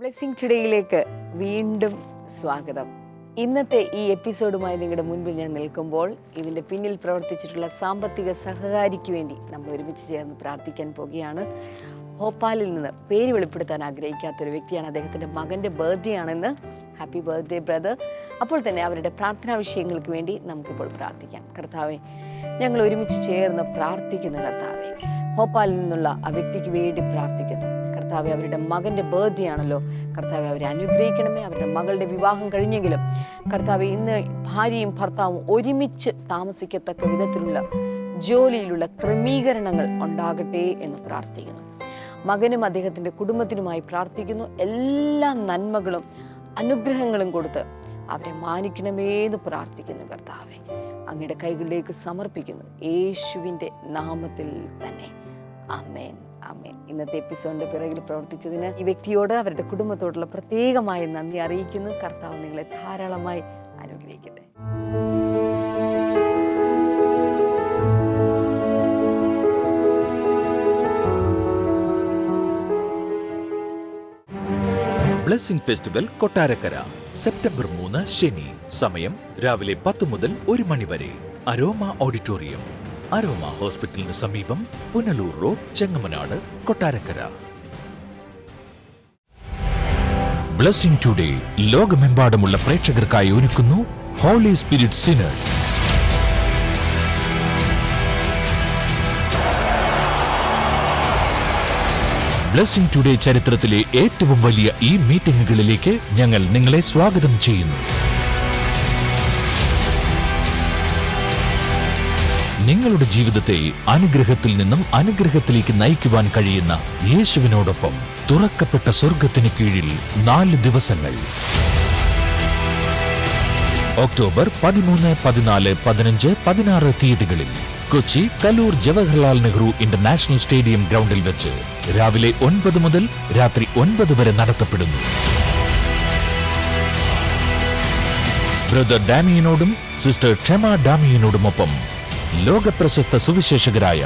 Blessing ടുഡേയിലേക്ക് വീണ്ടും സ്വാഗതം. ഇന്നത്തെ ഈ എപ്പിസോഡുമായി നിങ്ങളുടെ മുൻപിൽ ഞാൻ നിൽക്കുമ്പോൾ ഇതിൻ്റെ പിന്നിൽ പ്രവർത്തിച്ചിട്ടുള്ള സാമ്പത്തിക സഹകാരിക്ക് വേണ്ടി നമ്മൾ ഒരുമിച്ച് ചേർന്ന് പ്രാർത്ഥിക്കാൻ പോകുകയാണ്. ഭോപ്പാലിൽ നിന്ന് പേര് വെളിപ്പെടുത്താൻ ആഗ്രഹിക്കാത്തൊരു വ്യക്തിയാണ്. അദ്ദേഹത്തിൻ്റെ മകൻ്റെ ബർത്ത്ഡേ ആണെന്ന്. Happy birthday brother. അപ്പോൾ തന്നെ അവരുടെ പ്രാർത്ഥനാ വിഷയങ്ങൾക്ക് വേണ്ടി നമുക്കിപ്പോൾ പ്രാർത്ഥിക്കാം. കർത്താവെ, ഞങ്ങൾ ഒരുമിച്ച് ചേർന്ന് പ്രാർത്ഥിക്കുന്ന കർത്താവെ, ഭോപ്പാലിൽ നിന്നുള്ള ആ വ്യക്തിക്ക് വേണ്ടി പ്രാർത്ഥിക്കുന്നു. കർത്താവെ, അവരുടെ മകൻ്റെ ബർത്ത്ഡേ ആണല്ലോ. കർത്താവെ, അവരെ അനുഗ്രഹിക്കണമേ. അവരുടെ മകളുടെ വിവാഹം കഴിഞ്ഞെങ്കിലും കർത്താവെ, ഇന്ന് ഭാര്യയും ഭർത്താവും ഒരുമിച്ച് താമസിക്കത്തക്ക വിധത്തിലുള്ള ജോലിയിലുള്ള ക്രമീകരണങ്ങൾ ഉണ്ടാകട്ടെ എന്ന് പ്രാർത്ഥിക്കുന്നു. മകനും അദ്ദേഹത്തിൻ്റെ കുടുംബത്തിനുമായി പ്രാർത്ഥിക്കുന്നു. എല്ലാ നന്മകളും അനുഗ്രഹങ്ങളും കൊടുത്ത് അവരെ മാനിക്കണമേ എന്ന് പ്രാർത്ഥിക്കുന്നു. കർത്താവെ, അങ്ങയുടെ കൈകളിലേക്ക് സമർപ്പിക്കുന്നു, യേശുവിൻ്റെ നാമത്തിൽ തന്നെ. ആമേൻ, ആമേൻ. ഇന്നത്തെ എപ്പിസോഡിൻ്റെ പിറകിൽ പ്രവർത്തിച്ചതിന് ഈ വ്യക്തിയോട് അവരുടെ കുടുംബത്തോടുള്ള പ്രത്യേകമായ നന്ദി അറിയിക്കുന്നു. കർത്താവ് നിങ്ങളെ ധാരാളമായി അനുഗ്രഹിക്കട്ടെ. ബ്ലെസ്സിംഗ് ഫെസ്റ്റിവൽ കൊട്ടാരക്കര സെപ്റ്റംബർ 3 ശനി. സമയം രാവിലെ 10 മുതൽ 1 മണി വരെ. അരോമ ഓഡിറ്റോറിയം, അരോമ ഹോസ്പിറ്റലിന് സമീപം, Punalur road, Chengamanad, Kottarakkara. Blessing Today ലോകമെമ്പാടുമുള്ള പ്രേക്ഷകർക്കായി ഒരുക്കുന്നു Holy Spirit Synod. Blessing Today ചരിത്രത്തിലെ ഏറ്റവും വലിയ ഈ മീറ്റിംഗുകളിലേക്ക് ഞങ്ങൾ നിങ്ങളെ സ്വാഗതം ചെയ്യുന്നു. നിങ്ങളുടെ ജീവിതത്തെ അനുഗ്രഹത്തിൽ നിന്നും അനുഗ്രഹത്തിലേക്ക് നയിക്കുവാൻ കഴിയുന്ന യേശുവിനോടൊപ്പം തുറക്കപ്പെട്ട സ്വർഗത്തിന് കീഴിൽ 4 ദിവസങ്ങൾ. ഒക്ടോബർ 13, 14, 15, 16 തീയതികളിൽ കൊച്ചി കലൂർ ജവഹർലാൽ നെഹ്റു ഇന്റർനാഷണൽ സ്റ്റേഡിയം ഗ്രൗണ്ടിൽ വെച്ച് രാവിലെ 9 മുതൽ രാത്രി 9 വരെ നടത്തപ്പെടുന്നു. ബ്രദർ ഡാമിയനോടും സിസ്റ്റർ ക്ഷമ ഡാമിയനോടുമൊപ്പം ലോകപ്രശസ്ത സുവിശേഷകരായ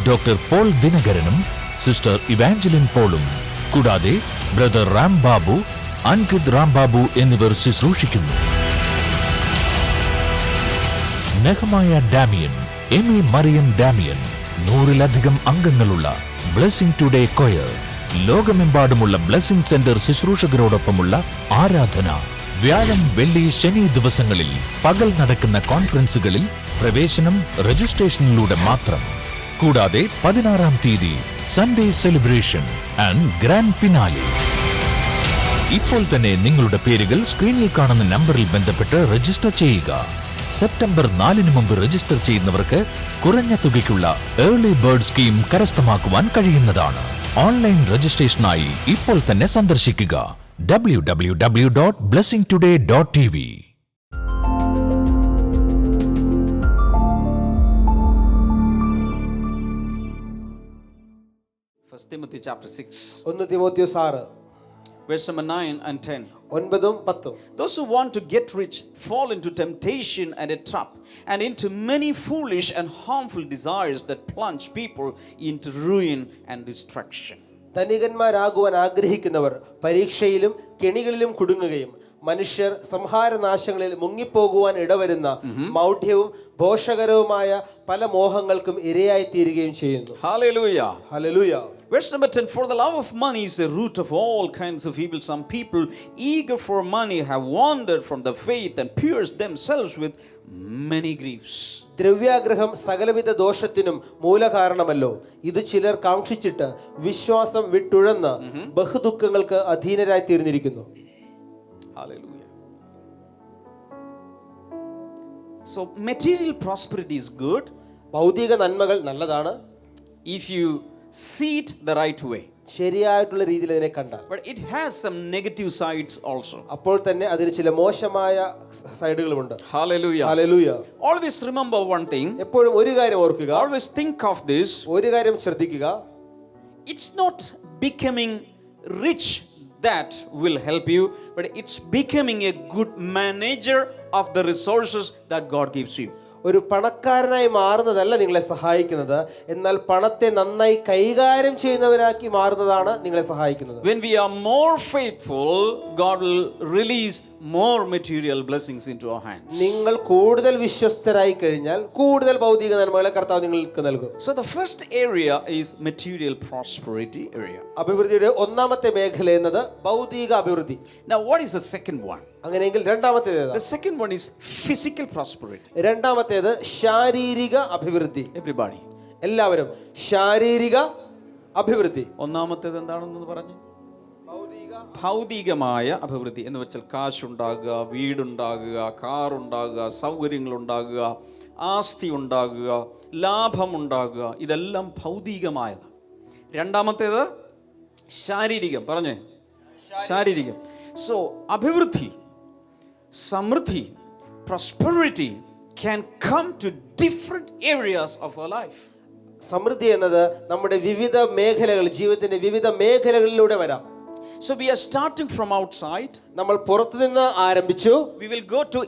ഡോക്ടർ പോൾ ദിനകരനും സിസ്റ്റർ ഇവാഞ്ചലിൻ പോളും, കൂടാതെ ബ്രദർ റാം ബാബു, അൻകിത് റാം ബാബു എന്നിവർ ശുശ്രൂഷിക്കുന്നു. Nehemiah Damian, Amy Mariam Damian, 100-ലധികം അംഗങ്ങളുള്ള ബ്ലെസ്സിംഗ് ടുഡേ കൊയർ, ലോകമെമ്പാടുമുള്ള ബ്ലെസ്സിംഗ് സെന്റർ ശുശ്രൂഷകരോടൊപ്പമുള്ള ആരാധന. വ്യാഴം, വെള്ളി, ശനി ദിവസങ്ങളിൽ പകൽ നടക്കുന്ന കോൺഫറൻസുകളിൽ പ്രവേശനം രജിസ്ട്രേഷനിലൂടെ മാത്രം. കൂടാതെ 16-ാം തീയതി Sunday celebration and grand finale. ഇപ്പോൾ തന്നെ നിങ്ങളുടെ പേരുകൾ സ്ക്രീനിൽ കാണുന്ന നമ്പറിൽ ബന്ധപ്പെട്ട് രജിസ്റ്റർ ചെയ്യുക. സെപ്റ്റംബർ 4 മുമ്പ് രജിസ്റ്റർ ചെയ്യുന്നവർക്ക് കുറഞ്ഞ തുകയ്ക്കുള്ള ഏർലി ബേർഡ് സ്കീം കരസ്ഥമാക്കുവാൻ കഴിയുന്നതാണ്. ഓൺലൈൻ രജിസ്ട്രേഷനായി ഇപ്പോൾ തന്നെ സന്ദർശിക്കുക www.blessingtoday.tv. 1 Timothy chapter 6. 1 Timotheos 6 verse number 9 and 10. 9 10. Those who want to get rich fall into temptation and a trap, and into many foolish and harmful desires that plunge people into ruin and destruction. ധനികന്മാരാകുവാൻ ആഗ്രഹിക്കുന്നവർ പരീക്ഷയിലും കെണികളിലും കുടുങ്ങുകയും മനുഷ്യർ സംഹാരനാശങ്ങളിൽ മുങ്ങിപ്പോകുവാൻ ഇടവരുന്ന മൗഢ്യവും ദോഷകരവുമായ പല മോഹങ്ങൾക്കും ഇരയായി തീരുകയും ചെയ്യുന്നു. Hallelujah. Hallelujah. Verse number 10. For the love of money is the root of all kinds of evil. Some people eager for money have wandered from the faith and pierced themselves with many griefs. ദ്രവ്യാഗ്രഹം സകലവിധ ദോഷത്തിനും മൂലകാരണമല്ലോ. ഇത് ചിലർ കാക്ഷിച്ചിട്ട് വിശ്വാസം വിട്ടുഴന്ന് ബഹുദുഃഖങ്ങൾക്ക് അധീനരായി തീർന്നിരിക്കുന്നു. Hallelujah. So material prosperity is good. ഭൗതിക നന്മകൾ നല്ലതാണ് if you see it the right way. ശരിയായിട്ടുള്ള രീതിയിൽ അതിനെ കണ്ടാൽ. But it has some negative sides also. അപ്പോൾ തന്നെ അതിന് ചില മോശമായ സൈഡുകളുമുണ്ട്. Hallelujah. Hallelujah. Always remember one thing. എപ്പോഴും ഒരു കാര്യം ഓർക്കുക. Always think of this. ഒരു കാര്യം ശ്രദ്ധിക്കുക. It's not becoming rich that will help you, but it's becoming a good manager of the resources that God gives you. ഒരു പണക്കാരനായി മാറുന്നതല്ല നിങ്ങളെ സഹായിക്കുന്നത്, എന്നാൽ പണത്തെ നന്നായി കൈകാര്യം ചെയ്യുന്നവരാക്കി മാറുന്നതാണ് നിങ്ങളെ സഹായിക്കുന്നത്. When we are more faithful, God will release more material blessings into our hands. നിങ്ങൾ കൂടുതൽ വിശ്വസ്തരായി കഴിഞ്ഞാൽ കൂടുതൽ ഭൗതിക നന്മകളെ കർത്താവ് നിങ്ങൾക്ക് നൽകും. So the first area is material prosperity area. അഭിവൃദ്ധിയുടെ ഒന്നാമത്തെ മേഖല എന്നത് ഭൗതിക അഭിവൃദ്ധി. Now what is the second one? അങ്ങനെയെങ്കിൽ രണ്ടാമത്തേത് The second one is physical prosperity. രണ്ടാമത്തേത് ശാരീരിക അഭിവൃദ്ധി. Everybody. എല്ലാവരും ശാരീരിക അഭിവൃദ്ധി. ഒന്നാമത്തേത് എന്താണെന്ന് പറഞ്ഞു? ഭൗതികമായ അഭിവൃദ്ധി എന്ന് വെച്ചാൽ കാശുണ്ടാകുക, വീടുണ്ടാകുക, കാറുണ്ടാകുക, സൗകര്യങ്ങളുണ്ടാകുക, ആസ്തി ഉണ്ടാകുക, ലാഭമുണ്ടാകുക, ഇതെല്ലാം ഭൗതികമായത്. രണ്ടാമത്തേത് ശാരീരികം. പറഞ്ഞേ, ശാരീരികം. സോ അഭിവൃദ്ധി, സമൃദ്ധി, prosperity can come to different areas of our life. സമൃദ്ധി എന്നത് നമ്മുടെ വിവിധ മേഖലകൾ, ജീവിതത്തിന്റെ വിവിധ മേഖലകളിലൂടെ വരാം. So we are starting from outside. നമ്മൾ പുറത്തുനിന്ന് ആരംഭിച്ചു. We will go to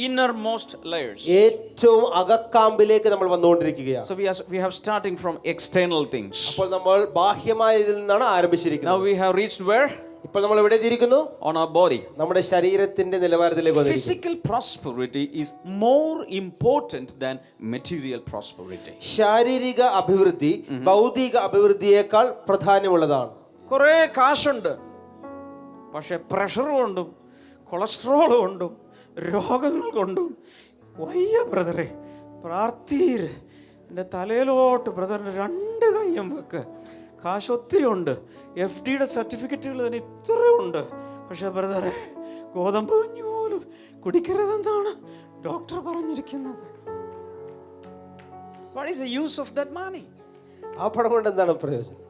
innermost layers. ഏറ്റവും അകക്കാമ്പിലേക്ക് നമ്മൾ വന്നുകൊണ്ടിരിക്കുകയാണ്. So we have starting from external things. അപ്പോൾ നമ്മൾ ബാഹ്യമായതിൽ നിന്നാണ് ആരംഭിച്ചിരിക്കുന്നത്. Now we have reached where? ഇപ്പോൾ നമ്മൾ എവിടെ എത്തിയിരിക്കുന്നു? On our body. നമ്മുടെ ശരീരത്തിന്റെ നിലവാരത്തിലേക്ക് വന്നിരിക്കുന്നു. Physical prosperity is more important than material prosperity. ശാരീരിക അഭിവൃദ്ധി ഭൗതിക അഭിവൃദ്ധിയേക്കാൾ പ്രാധാന്യമുള്ളതാണ്. കുറേ കാശുണ്ട്, പക്ഷെ പ്രഷർ കൊണ്ടും കൊളസ്ട്രോൾ കൊണ്ടും രോഗങ്ങൾ കൊണ്ടും വയ്യ ബ്രദറെ, പ്രാർത്ഥീര് എൻ്റെ തലയിലോട്ട് ബ്രദറിൻ്റെ 2 കയ്യും വെക്ക്. കാശ് ഒത്തിരി ഉണ്ട്, FD സർട്ടിഫിക്കറ്റുകൾ തന്നെ ഇത്രയുണ്ട്, പക്ഷെ ബ്രദറെ ഗോതമ്പ് കഞ്ഞി പോലും കുടിക്കരുതെന്നാണ് ഡോക്ടർ പറഞ്ഞിരിക്കുന്നത്. What is the use of that money? ആ പണം കൊണ്ട് എന്താണ് പ്രയോജനം?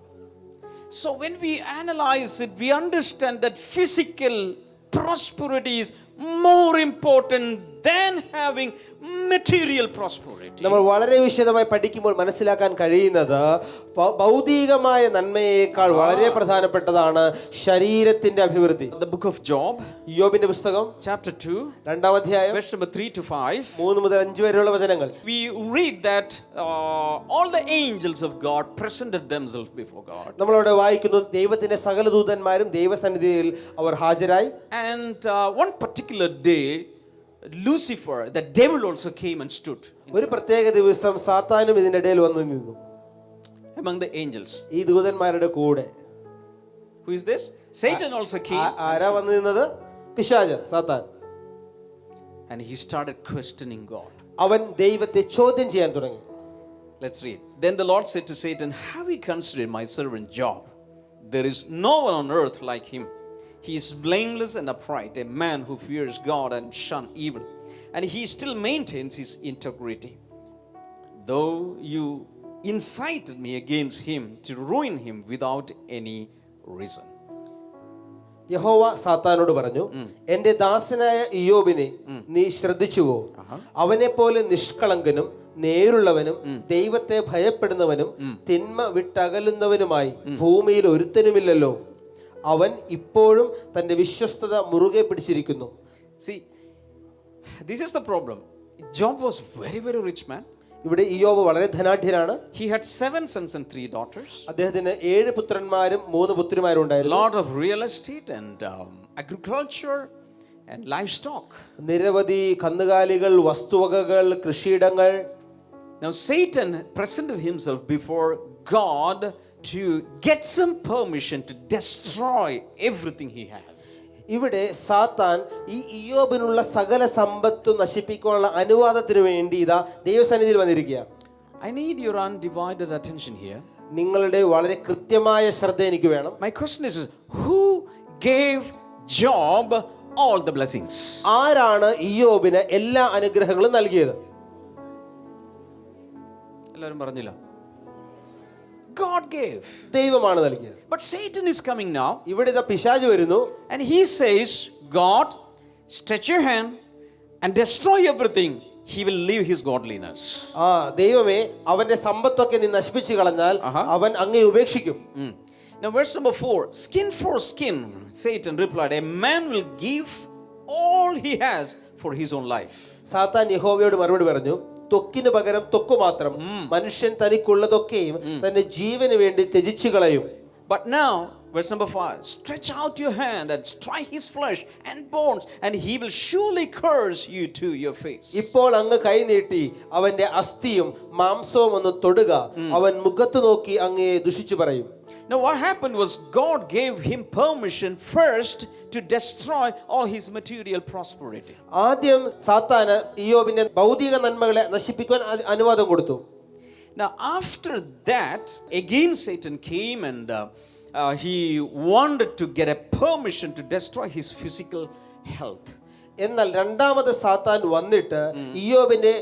So when we analyze it, we understand that physical prosperity is more important than having material prosperity. നമ്മൾ വളരെ വിശദമായി പഠിക്കുമ്പോൾ മനസ്സിലാക്കാൻ കഴിയുന്നത് ഭൗതികമായ നന്മയേക്കാൾ വളരെ പ്രധാനപ്പെട്ടതാണ് ശരീരത്തിന്റെ അഭിവൃദ്ധി. The book of Job, യോബിന്റെ പുസ്തകം chapter 2, രണ്ടാം അധ്യായം verse number 3 to 5. 3 മുതൽ 5 വരെയുള്ള വചനങ്ങൾ. We read that all the angels of God presented themselves before God. നമ്മളവിടെ വായിക്കുന്നു, ദൈവത്തിന്റെ സകല ദൂതന്മാരും ദൈവസന്നിധിയിൽ അവർ ഹാജരായി. And one particular day, Lucifer, the devil, also came and stood ഒരു പ്രത്യേക ദിവസം സാത്താനും ഇതിന്റെ ഇടയിൽ വന്നു നിന്നു among the angels. ഈ ദൂതന്മാരുടെ കൂടെ. Who is this? Satan also came. ആരാ വന്നു നിന്നത്? പിശാച്, സാത്താൻ. And he started questioning God. അവൻ ദൈവത്തെ ചോദ്യം ചെയ്യാൻ തുടങ്ങി. Let's read. Then the Lord said to Satan, "Have you considered my servant Job? There is no one on earth like him. He is blameless and upright, a man who fears God and shun evil. And he still maintains his integrity. Though you incited me against him to ruin him without any reason." യഹോവ സാത്താനോട് പറഞ്ഞു, എന്റെ ദാസനായ ഇയ്യോബിനെ നീ ശ്രദ്ധിച്ചുവോ? അവനെ പോലെ നിഷ്കളങ്കനും നേരുള്ളവനും ദൈവത്തെ ഭയപ്പെടുന്നവനും തിന്മ വിട്ടകലുന്നവനുമായി ഭൂമിയിൽ ഒരുത്തനുമില്ലല്ലോ. അവൻ ഇപ്പോഴും തന്റെ വിശ്വസ്തത മുറുകെ പിടിച്ചിരിക്കുന്നു. See, this is the problem. Job was very, very rich man. ഇവിടെ ഇയ്യോബ് വളരെ ധനാഢ്യനാണ്. He had 7 sons and 3 daughters. അദ്ദേഹത്തിന് 7 പുത്രന്മാരും 3 പുത്രിമാരും ഉണ്ടായിരുന്നു. Lot of real estate and agriculture and livestock. നിരവധി കന്നുകാലികൾ, വസ്തുവകകൾ, കൃഷിയിടങ്ങൾ. Now Satan presented himself before God to get some permission to destroy everything he has. ഇവിടെ സാത്താൻ ഈ ഇയ്യോബിനുള്ള സകല സമ്പത്തും നശിപ്പിക്കാനുള്ള അനുവാദത്തിന് വേണ്ടി ഇതാ ദൈവസന്നിധിയിൽ വന്നിരിക്കുകയാണ്. I need your undivided attention here. നിങ്ങളുടെ വളരെ കൃത്യമായ ശ്രദ്ധ എനിക്ക് വേണം. My question is, who gave Job all the blessings? ആരാണ് ഇയ്യോബിന് എല്ലാ അനുഗ്രഹങ്ങളും നൽകിയത്? എല്ലാവരും പറഞ്ഞില്ല. God gave. ദൈവമാണ് നൽകിയത്. But Satan is coming now. ഇവിടെ ഇതാ പിശാച് വരുന്നു. And he says, God, stretch your hand and destroy everything. He will leave his godliness. ദൈവമേ, അവന്റെ സമ്പത്തൊക്കെ നീ നശിപ്പിച്ചു കളഞ്ഞാൽ അവൻ അങ്ങേ ഉപേക്ഷിക്കും. Now verse number 4, skin for skin, Satan replied, a man will give all he has for his own life. സാത്താൻ യഹോവയോട് മറുപടി പറഞ്ഞു, ത്വക്കിന് പകരം ത്വക്ക് മാത്രം. മനുഷ്യൻ തനിക്കുള്ളതൊക്കെയും തന്റെ ജീവന് വേണ്ടി ത്യജിച്ചു കളയും. But now, verse number 5, stretch out your hand and strike his flesh and bones, and he will surely curse you to your face. ഇപ്പോൾ അങ്ങ് കൈ നീട്ടി അവന്റെ അസ്ഥിയും മാംസവും ഒന്ന് തൊടുക, അവൻ മുഖത്ത് നോക്കി അങ്ങയെ ദുഷിച്ചു പറയും. Now what happened was God gave him permission first to destroy all his material prosperity. ആദ്യം സാത്താന് ഇയ്യോബിന്റെ ഭൗതിക നന്മകളെ നശിപ്പിക്കാൻ അനുവാദം കൊടുത്തു. Now after that, again Satan came and he wanted to get a permission to destroy his physical health. എന്നാൽ രണ്ടാമത് സാത്താൻ വന്നിട്ട് ഇയ്യോബിന്റെ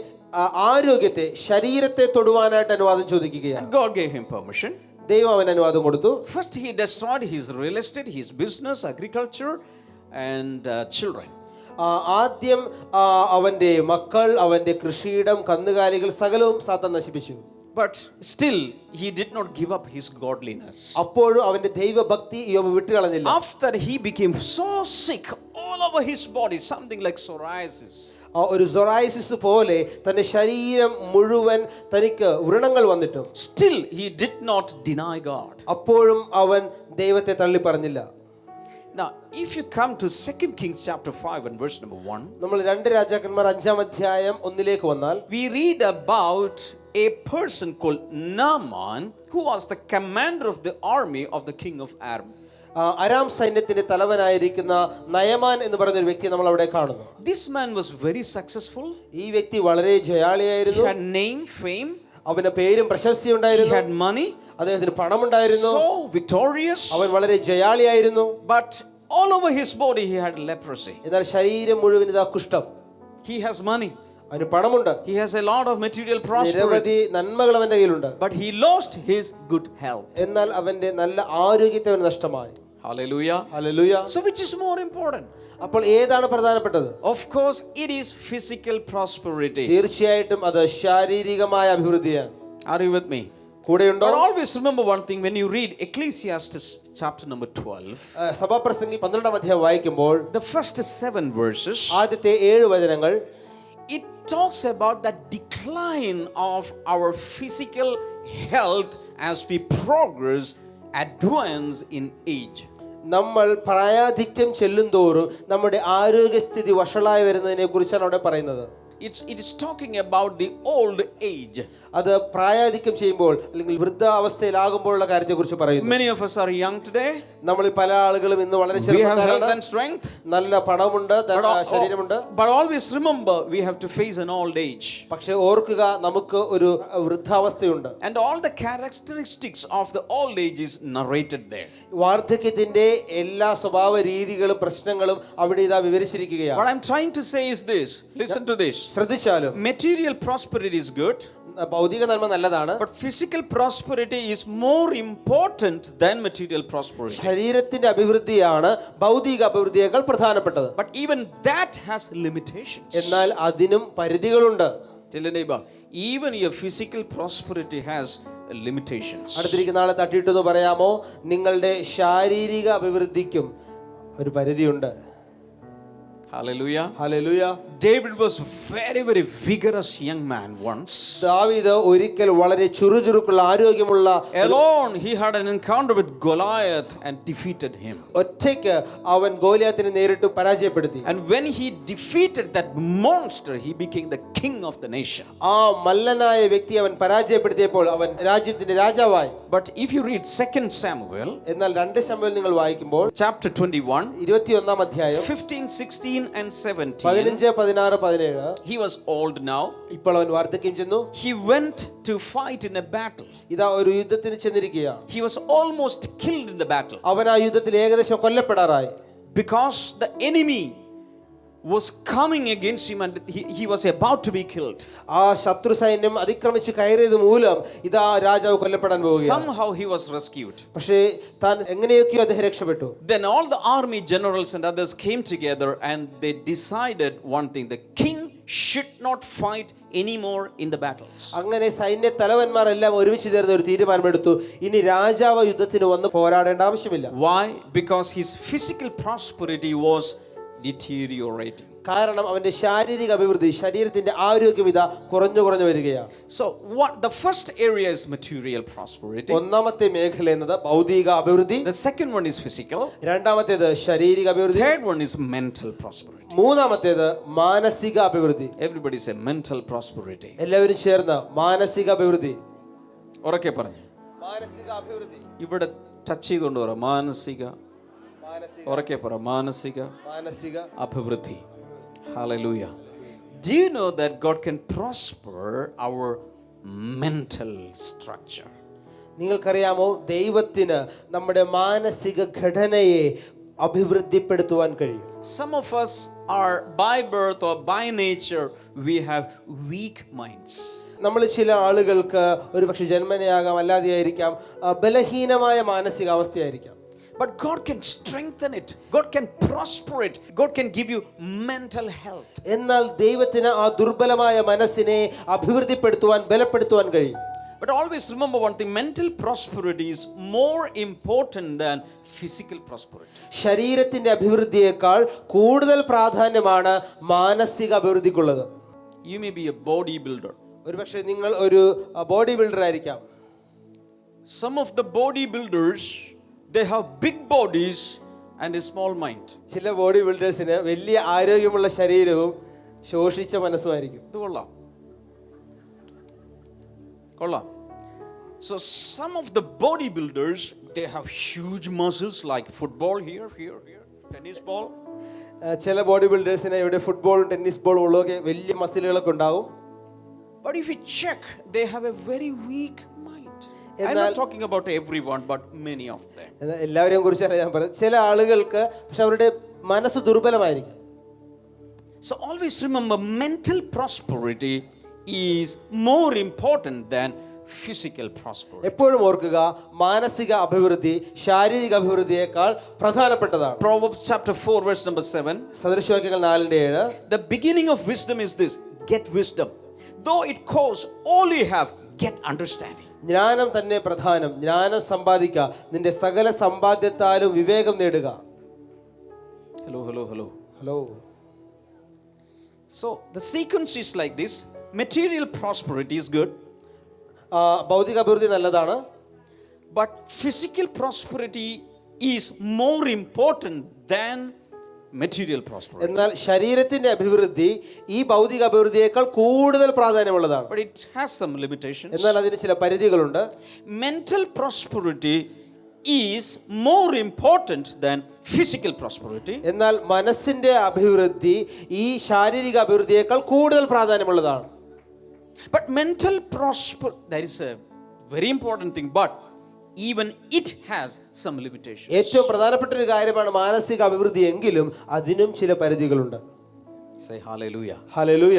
ആരോഗ്യത്തെ, ശരീരത്തെ തൊടുവാനായിട്ട് അനുവാദം ചോദിക്കുകയാണ്. And God gave him permission. ദൈവം അവന് അനുവാദം കൊടുത്തു. First he destroyed his real estate, his business, agriculture and children. ആദ്യം അവന്റെ മക്കൾ, അവന്റെ കൃഷിയിടം, കന്നുകാലികൾ സകലവും സാത്താൻ നശിപ്പിച്ചു. But still he did not give up his godliness. അപ്പോഴും അവന്റെ ദൈവഭക്തി ഇയ്യോബ് വിട്ടുകളഞ്ഞില്ല. After he became so sick all over his body, something like psoriasis. ഒരു സൊറൈസിസ് പോലെ തന്റെ ശരീരം മുഴുവൻ തനിക്ക് വ്രണങ്ങൾ വന്നിട്ടും Still he did not deny God. അപ്പോഴും അവൻ ദൈവത്തെ തള്ളി പറഞ്ഞില്ല. Now if you come to 2 Kings chapter 5 and verse number 1, നമ്മൾ 2 രാജാക്കന്മാർ 5-ാം അധ്യായം 1-ലേക്ക് വന്നാൽ we read about a person called Naaman who was the commander of the army of the king of Aram. Aram സൈന്യത്തിന്റെ തലവനായിരിക്കുന്ന നയമാൻ എന്ന് പറയുന്ന ഒരു വ്യക്തിയെ നമ്മൾ അവിടെ കാണുന്നു. This man was very successful. ഈ വ്യക്തി വളരെ ജയാളിയായിരുന്നു. He had name, fame. അവന് പേരും പ്രശസ്തിയും ഉണ്ടായിരുന്നു. He had money. അദ്ദേഹത്തിന് പണമുണ്ടായിരുന്നു. So victorious. അവൻ വളരെ ജയാളിയായിരുന്നു. But all over his body he had leprosy. എന്നാൽ ശരീരം മുഴുവൻ ഇതാ കുഷ്ഠം. He has money. അവന് പണമുണ്ട്. He has a lot of material prosperity. നിരവധി നന്മകൾ അവന്റെ കയ്യിലുണ്ട്. But he lost his good health. എന്നാൽ അവന്റെ നല്ല ആരോഗ്യത്തെ അവന് നഷ്ടമായി. Hallelujah. Hallelujah. So which is more important? അപ്പോൾ ഏതാണ് പ്രധാനപ്പെട്ടത്? Of course it is physical prosperity. തീർച്ചയായിട്ടും അത് ശാരീരികമായ അഭിവൃദ്ധിയാണ്. Are you with me? കൂടെയുണ്ടോ? But always remember one thing, when you read Ecclesiastes chapter number 12, സഭാപ്രസംഗി 12-ാം അധ്യായം വായിക്കുമ്പോൾ the first 7 verses, ആദ്യത്തെ 7 വചനങ്ങൾ it talks about the decline of our physical health as we progress, advance in age. നമ്മൾ പ്രായാധിക്യം ചെല്ലുന്തോറും നമ്മുടെ ആരോഗ്യസ്ഥിതി വഷളായി വരുന്നതിനെ കുറിച്ചാണ് അവിടെ പറയുന്നത്. It is talking about the old age. അത് പ്രായാധിക്യം ചെയ്യുമ്പോൾ അല്ലെങ്കിൽ വൃദ്ധാവസ്ഥയിലാകുമ്പോഴുള്ള കാര്യത്തെക്കുറിച്ച് പറയുന്നു. Many of us are young today. നമ്മളിൽ പല ആളുകളും ഇന്ന് വളരെ We have health and ചെറുപ്പക്കാരാണ്. strength. നല്ല പണമുണ്ട്, ശരീരമുണ്ട്. But always remember, we have to face an old age. പക്ഷെ ഓർക്കുക, നമുക്ക് ഒരു വൃദ്ധാവസ്ഥയുണ്ട്. And all the characteristics of the old age is narrated there. വാർദ്ധക്യത്തിന്റെ എല്ലാ സ്വഭാവ രീതികളും പ്രശ്നങ്ങളും അവിടെ ഇതാ വിവരിച്ചിരിക്കുകയാണ്. What I'm trying to say is this. Listen to this. ശ്രദ്ധിച്ചാലും Material prosperity is good. ഭൗതിക നന്മ നല്ലതാണ്. But physical prosperity is more important than material prosperity. ശരീരത്തിന്റെ അഭിവൃദ്ധിയാണ് ഭൗതിക അഭിവൃദ്ധിയേക്കാൾ പ്രധാനപ്പെട്ടത്. But even that has limitations. എന്നാൽ അതിനും പരിധികളുണ്ട്. Tell your neighbor, even your physical prosperity has limitations. അടുത്തിരിക്കുന്ന ആളെ തട്ടിയിട്ടെന്ന് പറയാമോ, നിങ്ങളുടെ ശാരീരിക അഭിവൃദ്ധിക്കും ഒരു പരിധിയുണ്ട്. Hallelujah. Hallelujah. David was very vigorous young man once. ദാവീദ് ഒരിക്കൽ വളരെ ചുറുചുറുക്കുള്ള ആരോഗ്യമുള്ള Alone he had an encounter with Goliath and defeated him. ഒറ്റയ്ക്ക് അവൻ ഗോലിയാത്തിനെ നേരിട്ട് പരാജയപ്പെടുത്തി. And when he defeated that monster, he became the king of the nation. ആ മല്ലനായ വ്യക്തി അവൻ പരാജയപ്പെടുത്തിയപ്പോൾ അവൻ രാജ്യത്തിന്റെ രാജാവായി. But if you read 2 Samuel, എന്നാൽ 2 ശമൂവേൽ നിങ്ങൾ വായിക്കുമ്പോൾ chapter 21, 21-ാം അധ്യായം 15, 16 and 17, 15, 16, 17 he was old now. ഇപ്പോൾ അവൻ വാർദ്ധക്യം ചെന്നു. He went to fight in a battle. ഇതാ ഒരു യുദ്ധത്തിന് ചെന്നിരിക്കുകയാണ്. He was almost killed in the battle അവൻ ആ യുദ്ധത്തിൽ ഏകദേശം കൊല്ലപ്പെടാറായി. because the enemy was coming against him and he was about to be killed. ആ ശത്രു സൈന്യം അതിക്രമിച്ച് കയറിയത് മൂലം ഇതാ രാജാവ് കൊല്ലപ്പെടാൻ പോവുകയാണ്. Somehow he was rescued. പക്ഷേ താൻ എങ്ങനെയൊക്കെയോ അദ്ദേഹം രക്ഷപ്പെട്ടു. Then all the army generals and others came together and they decided one thing: the king should not fight anymore in the battles. അങ്ങനെ സൈന്യ തലവന്മാരെല്ലാം ഒരുമിച്ച് ചേർന്ന് ഒരു തീരുമാനമെടുത്തു, ഇനി രാജാവ് യുദ്ധത്തിന് വന്ന് പോരാടേണ്ട ആവശ്യമില്ല. Why? Because his physical prosperity was deteriorating. കാരണം അവന്റെ ശാരീരിക അഭിവൃദ്ധി, ശരീരത്തിന്റെ ആരോഗ്യം ഇതാ കുറഞ്ഞു വരികയാണ്. So what the first area is material prosperity. ഒന്നാമത്തെ മേഖല എന്നത് ഭൗതിക അഭിവൃദ്ധി. The second one is physical. രണ്ടാമത്തേത് ശാരീരിക അഭിവൃദ്ധി. Third one is mental prosperity. മൂന്നാമത്തേത് മാനസിക അഭിവൃദ്ധി. Everybody say mental prosperity. എല്ലാവരും ചേർന്ന് മാനസിക അഭിവൃദ്ധി. ഉറക്കെ പറഞ്ഞു. മാനസിക അഭിവൃദ്ധി. ഇവിടെ ടച്ച് ചെയ്തുകൊണ്ട് പറ മാനസിക. ഉറക്കെ പറ മാനസിക അഭിവൃദ്ധി. Hallelujah. Do you know that God can prosper our mental structure? നിങ്ങൾക്കറിയാമോ ദൈവത്തിന് നമ്മുടെ മാനസിക ഘടനയെ അഭിവൃദ്ധിപ്പെടുത്തുവാൻ കഴിയും. Some of us are by birth or by nature we have weak minds. നമ്മൾ ചില ആളുകൾക്ക് ഒരുപക്ഷെ ജന്മനയാകാം, അല്ലാതെയായിരിക്കാം, ബലഹീനമായ മാനസികാവസ്ഥയായിരിക്കാം. But God can strengthen it. God can prosper it. God can give you mental health. എന്നാൽ ദൈവത്തിന് ആ ദുർബലമായ മനസ്സിനെ അഭിവൃദ്ധിപ്പെടുത്തുവാൻ, ബലപ്പെടുത്തുവാൻ കഴിയും. But always remember one thing, mental prosperity is more important than physical prosperity. ശരീരത്തിന്റെ അഭിവൃദ്ധിയേക്കാൾ കൂടുതൽ പ്രാധാന്യമാണ് മാനസിക അഭിവൃദ്ധിക്കുള്ളത്. You may be a bodybuilder. ഒരുപക്ഷെ നിങ്ങൾ ഒരു ബോഡി ബിൽഡർ ആയിരിക്കാം. Some of the bodybuilders, they have big bodies and a small mind. ചില body ബിൽഡേഴ്സിന് വലിയ ആരോഗ്യമുള്ള ശരീരവും ശോഷിച്ച മനസ്സുമായിരിക്കും. ഇത് കൊള്ളാം. So some of the bodybuilders, they have huge muscles like football here, tennis ball. ചില ബോഡി ബിൽഡേഴ്സിന് ഇവിടെ ഫുട്ബോളും ടെന്നീസ് ബോളും ഉള്ളതൊക്കെ വലിയ മസിലുകളൊക്കെ ഉണ്ടാവും. But if you check, they have a very weak mind. I'm not talking about everyone, but many of them. എല്ലാവരെയും കുറിച്ചല്ല ഞാൻ പറയുന്നത്. ചില ആളുകൾക്ക് പക്ഷെ അവരുടെ മനസ്സ് ദുർബലമായിരിക്കും. So always remember, mental prosperity is more important than physical prosperity. എപ്പോഴും ഓർക്കുക, മാനസിക അഭിവൃദ്ധി ശാരീരിക അഭിവൃദ്ധിയേക്കാൾ പ്രധാനപ്പെട്ടതാണ്. Proverbs chapter 4 verse number 7. സദൃശവാക്യങ്ങൾ 4:7. The beginning of wisdom is this: get wisdom. Though it costs all you have, get understanding. ജ്ഞാനം തന്നെ പ്രധാനം. ജ്ഞാനം സമ്പാദിക്കുക, നിന്റെ സകല സമ്പാദ്യത്താലും വിവേകം നേടുക. Hello. So the sequence is like this: material prosperity is good. ഭൗതിക അഭിവൃദ്ധി നല്ലതാണ്. But physical prosperity is more important than material prosperity. എന്നാൽ ശരീരത്തിന്റെ അഭിവൃദ്ധി ഈ ഭൗതിക അഭിവൃദ്ധിയേക്കാൾ കൂടുതൽ പ്രാധാന്യമുള്ളതാണ്. But it has some limitations. എന്നാൽ അതിന് ചില പരിധികളുണ്ട്. Mental prosperity is more important than physical prosperity. എന്നാൽ മനസ്സിന്റെ അഭിവൃദ്ധി ഈ ശാരീരിക അഭിവൃദ്ധിയേക്കാൾ കൂടുതൽ പ്രാധാന്യമുള്ളതാണ്. But mental prosperity, that is a very important thing, but even it has some limitations. ഏറ്റവും പ്രധാനപ്പെട്ട ഒരു കാര്യമാണ് മാനസിക അഭിവൃദ്ധി, എങ്കിലും അതിനും ചില പരിധികളുണ്ട്. Say hallelujah. ഹല്ലേലൂയ.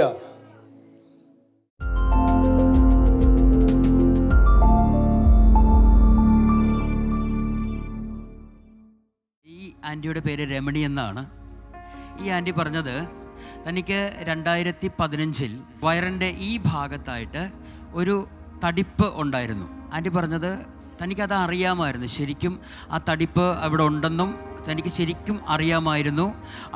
ഈ ആൻറ്റിയുടെ പേര് രമണി എന്നാണ്. ഈ ആൻറ്റി പറഞ്ഞത് തനിക്ക് 2015 വയറിൻ്റെ ഈ ഭാഗത്തായിട്ട് ഒരു തടിപ്പ് ഉണ്ടായിരുന്നു. ആൻറ്റി പറഞ്ഞത് തനിക്കത് അറിയാമായിരുന്നു, ശരിക്കും ആ തടിപ്പ് അവിടെ ഉണ്ടെന്നും തനിക്ക് ശരിക്കും അറിയാമായിരുന്നു.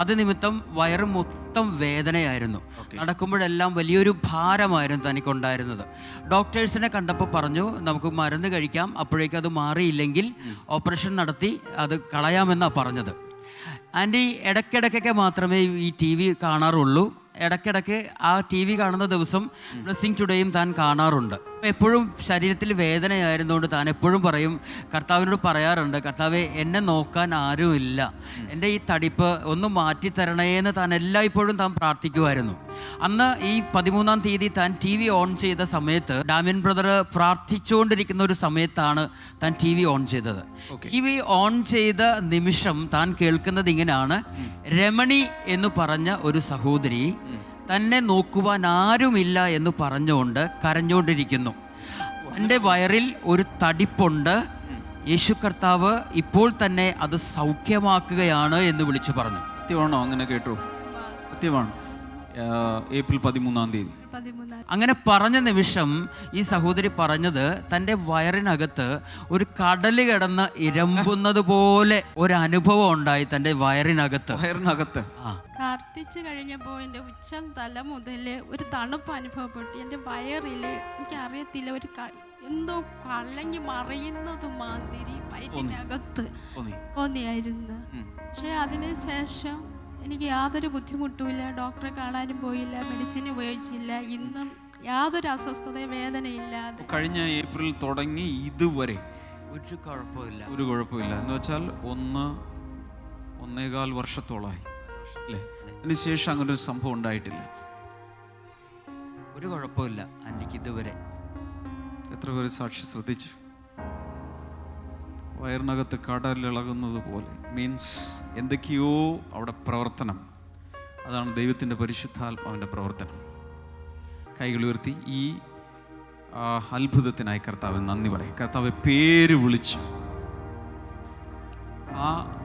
അത് നിമിത്തം വയറ് മൊത്തം വേദനയായിരുന്നു. നടക്കുമ്പോഴെല്ലാം വലിയൊരു ഭാരമായിരുന്നു തനിക്കുണ്ടായിരുന്നത്. ഡോക്ടേഴ്സിനെ കണ്ടപ്പോൾ പറഞ്ഞു, നമുക്ക് മരുന്ന് കഴിക്കാം, അപ്പോഴേക്കും അത് മാറിയില്ലെങ്കിൽ ഓപ്പറേഷൻ നടത്തി അത് കളയാമെന്നാണ് പറഞ്ഞത്. ആൻറ്റി ഇടയ്ക്കിടയ്ക്കൊക്കെ മാത്രമേ ഈ TV കാണാറുള്ളൂ. ഇടയ്ക്കിടയ്ക്ക് ആ TV കാണുന്ന ദിവസം ബ്ലെസ്സിങ് ടുഡേയും താൻ കാണാറുണ്ട്. എപ്പോഴും ശരീരത്തിൽ വേദനയായിരുന്നുകൊണ്ട് താൻ എപ്പോഴും പറയും, കർത്താവിനോട് പറയാറുണ്ട്, കർത്താവെ എന്നെ നോക്കാൻ ആരുമില്ല, എൻ്റെ ഈ തടിപ്പ് ഒന്ന് മാറ്റിത്തരണേന്ന് താൻ എല്ലായ്പ്പോഴും താൻ പ്രാർത്ഥിക്കുമായിരുന്നു. അന്ന് ഈ 13-ാം തീയതി താൻ TV ഓൺ ചെയ്ത സമയത്ത് ഡാമിയൻ ബ്രദർ പ്രാർത്ഥിച്ചുകൊണ്ടിരിക്കുന്ന ഒരു സമയത്താണ് താൻ TV ഓൺ ചെയ്തത്. TV ഓൺ ചെയ്ത നിമിഷം താൻ കേൾക്കുന്നത് ഇങ്ങനെയാണ്: രമണി എന്ന് പറഞ്ഞ ഒരു സഹോദരി തന്നെ നോക്കുവാൻ ആരുമില്ല എന്ന് പറഞ്ഞുകൊണ്ട് കരഞ്ഞുകൊണ്ടിരിക്കുന്നു. എൻ്റെ വയറിൽ ഒരു തടിപ്പുണ്ട്, യേശു കർത്താവ് ഇപ്പോൾ തന്നെ അത് സൗഖ്യമാക്കുകയാണ് എന്ന് വിളിച്ചു പറഞ്ഞു. സത്യമാണോ? അങ്ങനെ കേട്ടു? സത്യമാണ്. ഏപ്രിൽ 13-ാം തീയതി 13. അങ്ങനെ പറഞ്ഞ നിമിഷം ഈ സഹോദരി പറഞ്ഞത് തൻ്റെ വയറിനകത്ത് ഒരു കടല് കിടന്ന് ഇരമ്പുന്നത് പോലെ ഒരു അനുഭവം ഉണ്ടായി തൻ്റെ വയറിനകത്ത്. പ്രാർത്ഥിച്ചു കഴിഞ്ഞപ്പോൾ എൻ്റെ ഉച്ചം തല മുതൽ ഒരു തണുപ്പ് അനുഭവപ്പെട്ടു. എൻ്റെ വയറിൽ എനിക്കറിയത്തില്ല, ഒരു എന്തോ കലങ്ങി മറിയുന്നത് മാതിരി വയറ്റിനകത്ത് തോന്നിയായിരുന്നു. പക്ഷെ അതിന് ശേഷം എനിക്ക് യാതൊരു ബുദ്ധിമുട്ടുമില്ല, ഡോക്ടറെ കാണാനും പോയില്ല, മെഡിസിൻ ഉപയോഗിച്ചില്ല. ഇന്നും യാതൊരു അസ്വസ്ഥത വേദനയില്ലാതെ കഴിഞ്ഞ ഏപ്രിൽ തുടങ്ങി ഇതുവരെ ഒരു കുഴപ്പമില്ല എന്ന് വെച്ചാൽ 1.25 വർഷത്തോളമായി അല്ലേ? അതിനുശേഷം അങ്ങനെ ഒരു സംഭവം ഉണ്ടായിട്ടില്ല. ഒരു കുഴപ്പമില്ല ആൻറ്റിക്ക് ഇതുവരെ. എത്ര പേര് സാക്ഷി ശ്രദ്ധിച്ചു? വയറിനകത്ത് കടലിളകുന്നത് പോലെ മീൻസ് എന്തൊക്കെയോ അവിടെ പ്രവർത്തനം. അതാണ് ദൈവത്തിൻ്റെ പരിശുദ്ധാത്മാവിൻ്റെ പ്രവർത്തനം. കൈകൾ ഉയർത്തി ഈ അത്ഭുതത്തിനായി കർത്താവിന് നന്ദി പറയും. കർത്താവ് പേര് വിളിച്ച്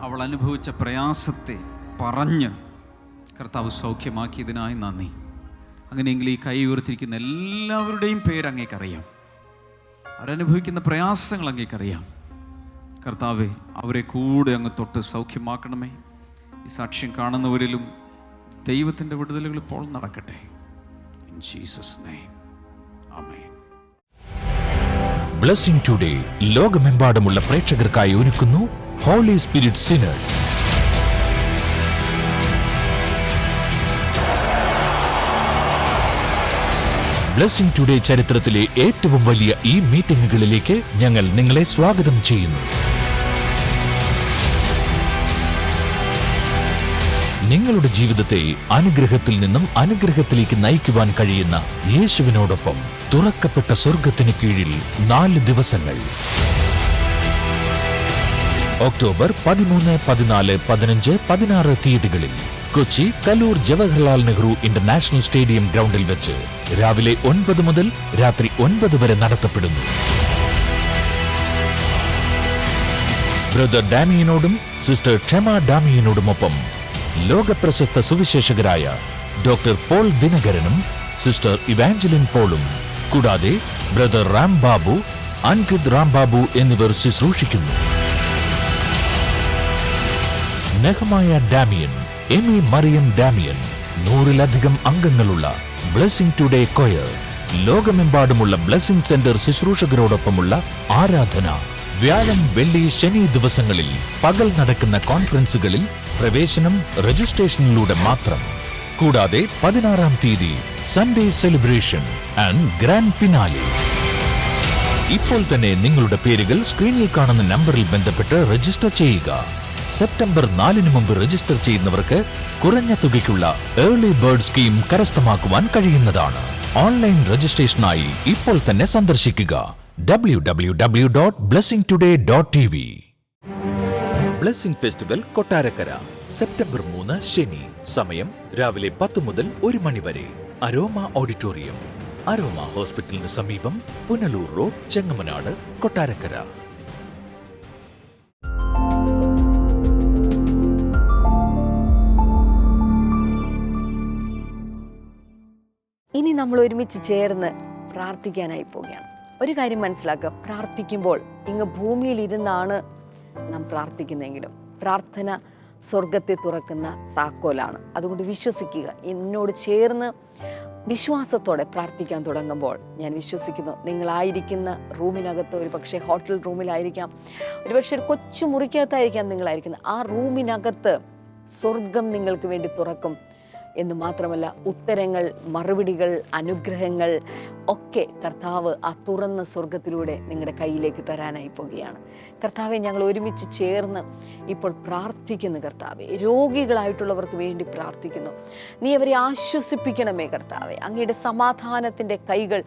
അവൾ അനുഭവിച്ച പ്രയാസത്തെ പറഞ്ഞ് കർത്താവ് സൗഖ്യമാക്കിയതിനായി നന്ദി. അങ്ങനെയെങ്കിൽ ഈ കൈ ഉയർത്തിരിക്കുന്ന എല്ലാവരുടെയും പേര് അങ്ങേക്കറിയാം, അവരനുഭവിക്കുന്ന പ്രയാസങ്ങൾ അങ്ങേക്കറിയാം. കർത്താവെ, അവരെ കൂടെ അങ്ങ് തൊട്ട് സൗഖ്യമാക്കണമേ. ഈ സാക്ഷ്യം കാണുന്നവരിലും ദൈവത്തിൻ്റെ വിടുതലുകൾ ഇപ്പോൾ നടക്കട്ടെ. In Jesus name, amen. Blessing Today ലോകമെമ്പാടുമുള്ള പ്രേക്ഷകർക്കായി ഒരുക്കുന്നു Holy Spirit Synod. Blessing Today ചരിത്രത്തിലെ ഏറ്റവും വലിയ ഈ മീറ്റിംഗുകളിലേക്ക് ഞങ്ങൾ നിങ്ങളെ സ്വാഗതം ചെയ്യുന്നു. നിങ്ങളുടെ ജീവിതത്തെ അനുഗ്രഹത്തിൽ നിന്നും അനുഗ്രഹത്തിലേക്ക് നയിക്കുവാൻ കഴിയുന്ന യേശുവിനോടൊപ്പം തുറക്കപ്പെട്ട സ്വർഗത്തിന് കീഴിൽ 4 ദിവസങ്ങൾ. ഒക്ടോബർ 13, 14, 15, 16 തീയതികളിൽ കൊച്ചി കലൂർ ജവഹർലാൽ നെഹ്റു ഇന്റർനാഷണൽ സ്റ്റേഡിയം ഗ്രൗണ്ടിൽ വെച്ച് രാവിലെ 9 മുതൽ രാത്രി 9 വരെ നടത്തപ്പെടുന്നു. ബ്രദർ ഡാമിയനോടും സിസ്റ്റർ ക്ഷമ ഡാമിയനോടുമൊപ്പം ലോകപ്രശസ്ത സുവിശേഷകരായ ഡോക്ടർ പോൾ ദിനകരനും സിസ്റ്റർ ഇവാഞ്ചലിൻ പോളും കൂടാതെ ബ്രദർ റാം ബാബു, അൻകിത് റാം ബാബു എന്നിവർ ശുശ്രൂഷിക്കുന്നു. Nehemiah Damian, Amy Mariam Damian, 100-ലധികം അംഗങ്ങളുള്ള ബ്ലെസ്സിംഗ് ടുഡേ കൊയർ, ലോകമെമ്പാടുമുള്ള ബ്ലെസ്സിംഗ് സെന്റർ ശുശ്രൂഷകരോടൊപ്പമുള്ള ആരാധന. വ്യാഴം, വെള്ളി, ശനി ദിവസങ്ങളിൽ പകൽ നടക്കുന്ന കോൺഫറൻസുകളിൽ പ്രവേശനം രജിസ്ട്രേഷനിലൂടെ മാത്രം. കൂടാതെ 16-ാം തീയതി Sunday celebration and grand finale. ഇപ്പോൾ തന്നെ നിങ്ങളുടെ പേരുകൾ സ്ക്രീനിൽ കാണുന്ന നമ്പറിൽ ബന്ധപ്പെട്ട് രജിസ്റ്റർ ചെയ്യുക. സെപ്റ്റംബർ 4-ന് മുമ്പ് രജിസ്റ്റർ ചെയ്യുന്നവർക്ക് കുറഞ്ഞ തുകയ്ക്കുള്ള ഏർലി ബേർഡ് സ്കീം കരസ്ഥമാക്കുവാൻ കഴിയുന്നതാണ്. ഓൺലൈൻ രജിസ്ട്രേഷനായി ഇപ്പോൾ തന്നെ സന്ദർശിക്കുക www.blessingtoday.tv. Blessing festival Kottarakkara September 3 ശനി. സമയം രാവിലെ 10 മുതൽ 1 മണി വരെ. അരോമ ഓഡിറ്റോറിയം, അരോമ ഹോസ്പിറ്റലിന് സമീപം, പുനലൂർ റോഡ്, ചെങ്ങമനാട്, കൊട്ടാരക്കര. ഇനി നമ്മൾ ഒരുമിച്ച് ചേർന്ന് പ്രാർത്ഥിക്കാനായി പോവുകയാണ്. ഒരു കാര്യം മനസ്സിലാക്കുക, പ്രാർത്ഥിക്കുമ്പോൾ ഇങ്ങ് ഭൂമിയിൽ ഇരുന്നാണ് നാം പ്രാർത്ഥിക്കുന്നെങ്കിലും പ്രാർത്ഥന സ്വർഗത്തെ തുറക്കുന്ന താക്കോലാണ്. അതുകൊണ്ട് വിശ്വസിക്കുക. എന്നോട് ചേർന്ന് വിശ്വാസത്തോടെ പ്രാർത്ഥിക്കാൻ തുടങ്ങുമ്പോൾ ഞാൻ വിശ്വസിക്കുന്നു, നിങ്ങളായിരിക്കുന്ന റൂമിനകത്ത്, ഒരു പക്ഷേ ഹോട്ടൽ റൂമിലായിരിക്കാം, ഒരുപക്ഷെ ഒരു കൊച്ചു മുറിക്കകത്തായിരിക്കാം നിങ്ങളായിരിക്കുന്നത്. ആ റൂമിനകത്ത് സ്വർഗം നിങ്ങൾക്ക് വേണ്ടി തുറക്കും എന്ന് മാത്രമല്ല, ഉത്തരങ്ങൾ, മറുപടികൾ, അനുഗ്രഹങ്ങൾ ഒക്കെ കർത്താവ് ആ തുറന്ന സ്വർഗത്തിലൂടെ നിങ്ങളുടെ കയ്യിലേക്ക് തരാനായി പോവുകയാണ്. കർത്താവെ, ഞങ്ങൾ ഒരുമിച്ച് ചേർന്ന് ഇപ്പോൾ പ്രാർത്ഥിക്കുന്നു. കർത്താവെ, രോഗികളായിട്ടുള്ളവർക്ക് വേണ്ടി പ്രാർത്ഥിക്കുന്നു. നീ അവരെ ആശ്വസിപ്പിക്കണമേ കർത്താവെ. അങ്ങയുടെ സമാധാനത്തിൻ്റെ കൈകൾ,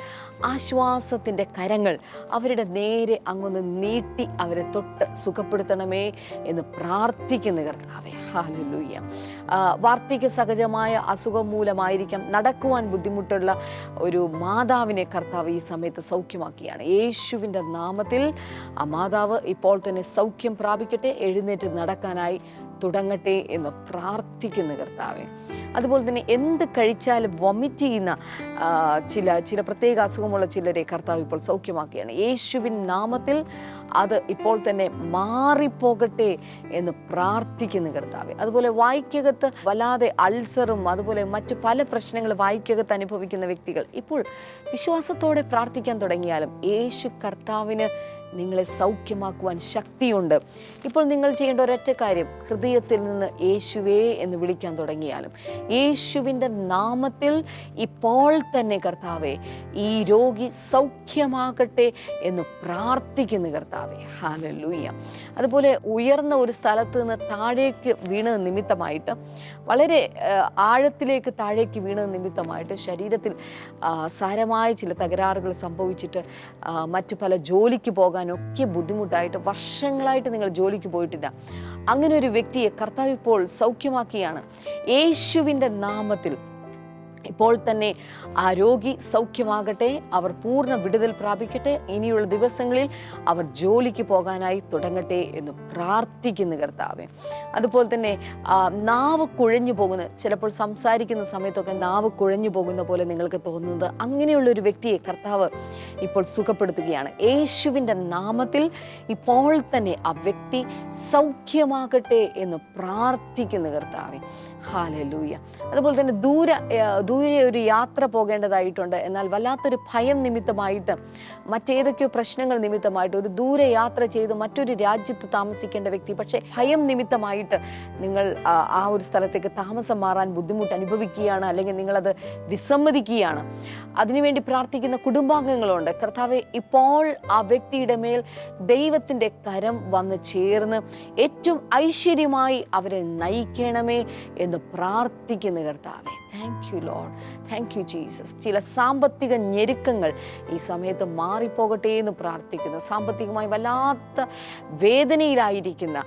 ആശ്വാസത്തിൻ്റെ കരങ്ങൾ അവരുടെ നേരെ അങ്ങൊന്ന് നീട്ടി അവരെ തൊട്ട് സുഖപ്പെടുത്തണമേ എന്ന് പ്രാർത്ഥിക്കുന്നു കർത്താവെ. ഹല്ലേലൂയ. വാർദ്ധക്യ സഹജമായ അസുഖം മൂലമായിരിക്കാം നടക്കുവാൻ ബുദ്ധിമുട്ടുള്ള ഒരു മാതാവിനെ കർത്താവ് ഈ സമയത്ത് സൗഖ്യമാക്കിയാണ്. യേശുവിൻ്റെ നാമത്തിൽ ആ മാതാവ് ഇപ്പോൾ തന്നെ സൗഖ്യം പ്രാപിക്കട്ടെ, എഴുന്നേറ്റ് നടക്കാനായി തുടങ്ങട്ടെ എന്ന് പ്രാർത്ഥിക്കുന്നു കർത്താവെ. അതുപോലെ തന്നെ എന്ത് കഴിച്ചാലും വൊമിറ്റ് ചെയ്യുന്ന ചില പ്രത്യേക അസുഖമുള്ള ചിലരെ കർത്താവ് ഇപ്പോൾ സൗഖ്യമാക്കുകയാണ്. യേശുവിൻ നാമത്തിൽ അത് ഇപ്പോൾ തന്നെ മാറിപ്പോകട്ടെ എന്ന് പ്രാർത്ഥിക്കുന്നു കർത്താവെ. അതുപോലെ വായ്ക്കകത്ത് വല്ലാതെ അൾസറും അതുപോലെ മറ്റു പല പ്രശ്നങ്ങൾ വായ്ക്കകത്ത് അനുഭവിക്കുന്ന വ്യക്തികൾ ഇപ്പോൾ വിശ്വാസത്തോടെ പ്രാർത്ഥിക്കാൻ തുടങ്ങിയാലും യേശു കർത്താവിന് നിങ്ങളെ സൗഖ്യമാക്കുവാൻ ശക്തിയുണ്ട്. ഇപ്പോൾ നിങ്ങൾ ചെയ്യേണ്ട ഒരൊറ്റ കാര്യം, ഹൃദയത്തിൽ നിന്ന് യേശുവേ എന്ന് വിളിക്കാൻ തുടങ്ങിയാലും യേശുവിൻ്റെ നാമത്തിൽ ഇപ്പോൾ തന്നെ കർത്താവെ ഈ രോഗി സൗഖ്യമാകട്ടെ എന്ന് പ്രാർത്ഥിക്കുന്നു കർത്താവെ. ഹല്ലേലൂയ. അതുപോലെ ഉയർന്ന ഒരു സ്ഥലത്ത് നിന്ന് താഴേക്ക് വീണ നിമിത്തമായിട്ട്, വളരെ ആഴത്തിലേക്ക് താഴേക്ക് വീണ നിമിത്തമായിട്ട് ശരീരത്തിൽ സാരമായ ചില തകരാറുകൾ സംഭവിച്ചിട്ട് മറ്റു പല ജോലിക്ക് പോകാനൊക്കെ ബുദ്ധിമുട്ടായിട്ട് വർഷങ്ങളായിട്ട് നിങ്ങൾ ജോലിക്ക് പോയിട്ടില്ല. അങ്ങനെ ഒരു വ്യക്തിയെ കർത്താവ് ഇപ്പോൾ സൗഖ്യമാക്കിയാണ്. യേശുവിൻ്റെ നാമത്തിൽ ഇപ്പോൾ തന്നെ ആ രോഗി സൗഖ്യമാകട്ടെ, അവർ പൂർണ്ണ വിടുതൽ പ്രാപിക്കട്ടെ, ഇനിയുള്ള ദിവസങ്ങളിൽ അവർ ജോലിക്ക് പോകാനായി തുടങ്ങട്ടെ എന്ന് പ്രാർത്ഥിക്കുന്നു കർത്താവെ. അതുപോലെ തന്നെ നാവ് കുഴഞ്ഞു പോകുന്ന, ചിലപ്പോൾ സംസാരിക്കുന്ന സമയത്തൊക്കെ നാവ് കുഴഞ്ഞു പോകുന്ന പോലെ നിങ്ങൾക്ക് തോന്നുന്നത്, അങ്ങനെയുള്ളൊരു വ്യക്തിയെ കർത്താവ് ഇപ്പോൾ സുഖപ്പെടുത്തുകയാണ്. യേശുവിൻ്റെ നാമത്തിൽ ഇപ്പോൾ തന്നെ ആ വ്യക്തി സൗഖ്യമാകട്ടെ എന്ന് പ്രാർത്ഥിക്കുന്നു കർത്താവെ. ഹല്ലേലൂയ. അതുപോലെ തന്നെ ദൂരെ ഒരു യാത്ര പോകേണ്ടതായിട്ടുണ്ട്. എന്നാൽ വല്ലാത്തൊരു ഭയം നിമിത്തമായിട്ട്, മറ്റേതൊക്കെയോ പ്രശ്നങ്ങൾ നിമിത്തമായിട്ട് ഒരു ദൂരെ യാത്ര ചെയ്ത് മറ്റൊരു രാജ്യത്ത് താമസിക്കേണ്ട വ്യക്തി, പക്ഷേ ഭയം നിമിത്തമായിട്ട് നിങ്ങൾ ആ ഒരു സ്ഥലത്തേക്ക് താമസം മാറാൻ ബുദ്ധിമുട്ട് അനുഭവിക്കുകയാണ്, അല്ലെങ്കിൽ നിങ്ങളത് വിസമ്മതിക്കുകയാണ്. അതിനുവേണ്ടി പ്രാർത്ഥിക്കുന്ന കുടുംബാംഗങ്ങളുണ്ട്. കർത്താവെ, ഇപ്പോൾ ആ വ്യക്തിയുടെ മേൽ ദൈവത്തിൻ്റെ കരം വന്ന് ചേർന്ന് ഏറ്റവും ഐശ്വര്യമായി അവരെ നയിക്കണമേ എന്ന് പ്രാർത്ഥിക്കുന്ന കർത്താവെ. Thank you Lord, thank you Jesus. ചില സാമ്പത്തിക ഞെരുക്കങ്ങൾ ഈ സമയത്ത് മാറിപ്പോകട്ടെ എന്ന് പ്രാർത്ഥിക്കുന്നു. സാമ്പത്തികമായി വല്ലാത്ത വേദനയിലായിരിക്കുന്ന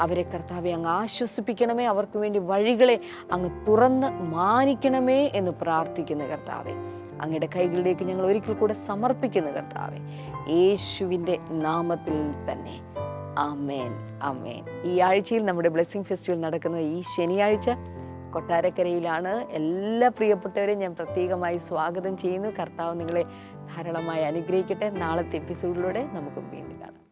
അവരെ കർത്താവെ അങ്ങ് ആശ്വസിപ്പിക്കണമേ, അവർക്ക് വേണ്ടി വഴികളെ അങ്ങ് തുറന്ന് മാനിക്കണമേ എന്ന് പ്രാർത്ഥിക്കുന്നു കർത്താവെ. അങ്ങയുടെ കൈകളിലേക്ക് ഞങ്ങൾ ഒരിക്കൽ കൂടെ സമർപ്പിക്കുന്നു കർത്താവെ, യേശുവിൻ്റെ നാമത്തിൽ തന്നെ. ആമേൻ, ആമേൻ. ഈ ആഴ്ചയിൽ നമ്മുടെ ബ്ലെസ്സിംഗ് ഫെസ്റ്റിവൽ നടക്കുന്നത് ഈ ശനിയാഴ്ച കൊട്ടാരക്കരയിലാണ്. എല്ലാ പ്രിയപ്പെട്ടവരെയും ഞാൻ പ്രത്യേകമായി സ്വാഗതം ചെയ്യുന്നു. കർത്താവ് നിങ്ങളെ ധാരാളമായി അനുഗ്രഹിക്കട്ടെ. നാളത്തെ എപ്പിസോഡിലൂടെ നമുക്ക് വീണ്ടും കാണാം.